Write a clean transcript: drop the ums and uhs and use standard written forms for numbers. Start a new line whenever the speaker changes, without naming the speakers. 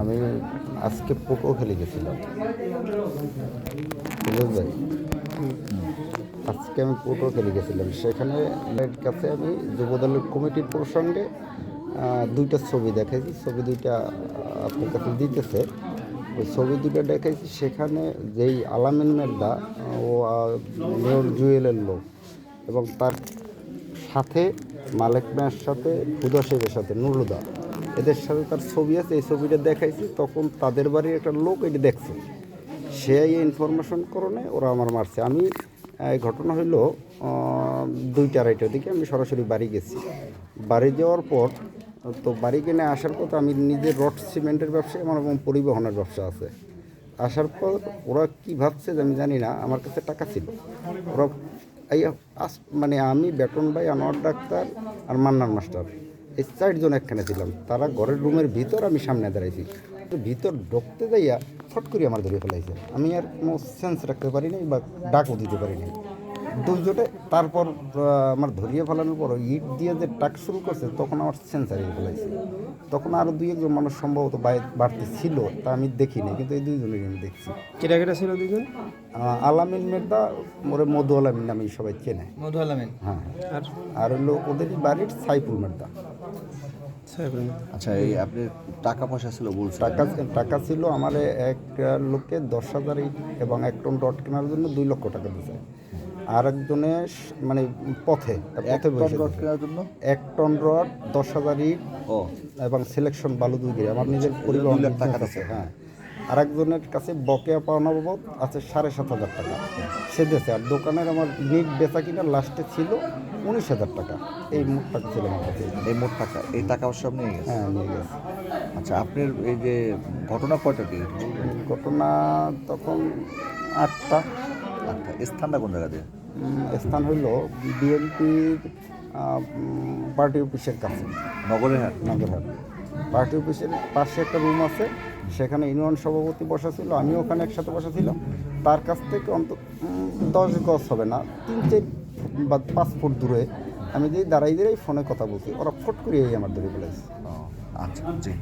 আমি আজকে পোকো খেলে গেছিলাম, বুঝলেন ভাই। আজকে আমি পোকো খেলে গেছিলাম, সেখানে এর কাছে আমি যুবদলের কমিটির প্রসঙ্গে দুইটা ছবি দেখাইছি। ছবি দুইটা আপনার কাছে দিতেছে, ওই ছবি দুটো দেখাইছি। সেখানে যেই আলামিন মেড্ডা ও মেয়র জুয়েলের লোক এবং তার সাথে মালেক মিয়ার সাথে হুদা সাহেবের সাথে নুরুদা, এদের সাথে তার ছবি আছে। এই ছবিটা দেখাইছি, তখন তাদের বাড়ির একটা লোক এটি দেখছে, সে এই ইনফরমেশন করণে ওরা আমার মারছে। আমি এই ঘটনা হইল 2টা-2:30টার দিকে আমি সরাসরি বাড়ি গেছি। বাড়ি যাওয়ার পর তো বাড়ি কিনে আসার পর আমি নিজের রড সিমেন্টের ব্যবসায় আমার এবং পরিবহনের ব্যবসা আছে। আসার পর ওরা কি ভাবছে যে আমি জানি না, আমার কাছে টাকা ছিল। ওরা এই মানে আমি বেতন ভাই, আনোয়ার ডাক্তার আর মান্নান মাস্টার, এই 4জন একখানে ছিলাম। তারা ঘরের রুমের ভিতর, আমি সামনে দাঁড়াইছি। তো ভিতর ঢুকতে যাইয়া ফট করে আমার ধরে ফেলাইছে। আমি আর কোনো সেন্স রাখতে পারি নাই বা ডাকও দিতে পারি নাই। দুইজোটে তারপর আমার ধরিয়ে ফেলানোর পর ইট দিয়ে যে টাক শুরু করছে, তখন আমার সেন্স হারিয়ে ফেলাইছে। তখন আরও 2-1জন মানুষ সম্ভবত বাড়তি ছিল, তা আমি দেখিনি, কিন্তু এই দুইজনেরই আমি দেখছি।
কেটা কেটা ছিল দুজন?
আলামিন মেদা, ওরে মধু আলামিন নামে সবাই চেনে।
মধু আলামিন।
হ্যাঁ,
আর
আর হলো ওদেরই বাড়ির সাইফুল মেদা।
আচ্ছা, এই আপনি টাকা পয়সা ছিল বলছেন,
টাকা ছিল আমার এক লোকে 10,000 ইট এবং 1 টন রড কেনার জন্য 2 লক্ষ টাকা দিয়েছে। আর একজনে মানে পথে
রড কেনার জন্য
1 টন রড, 10,000 ইট
ও
এবং সিলেকশন বালু 2 গ্রাম আমার নিজের পরিবহন
2 লাখ টাকা
আছে। হ্যাঁ, আর একজনের কাছে বকেয়া পাওনা বাবদ আছে 7,500 টাকা, সে দিয়েছে। আর দোকানের আমার নিট বেচা কিনা লাস্টে ছিল 19,000 টাকা। এই মোট টাকা ছিল আমার কাছে।
এই মোট টাকা, এই টাকা সব নিয়ে গেছে।
হ্যাঁ, নিয়ে গেছে।
আচ্ছা, আপনার এই যে ঘটনা কয়টা কি
ঘটনা তখন 8টা।
আচ্ছা, স্থানটা কোন জায়গা দিয়ে?
স্থান হইল বিএনপির পার্টি অফিসের কাছে,
নগরের হাট।
নগরহাট। পার্টি অফিসের পাশে একটা রুম আছে, সেখানে ইউনিয়ন সভাপতি বসা ছিল, আমিও ওখানে একসাথে বসা ছিলাম। তার কাছ থেকে অন্তত 10 গজ হবে না, 3-4 বা 5 ফুট দূরে আমি যে দাঁড়াই ফোনে কথা বলছি, ওরা ফট করে আমার ধরে ফেলেছে।
আচ্ছা, জি।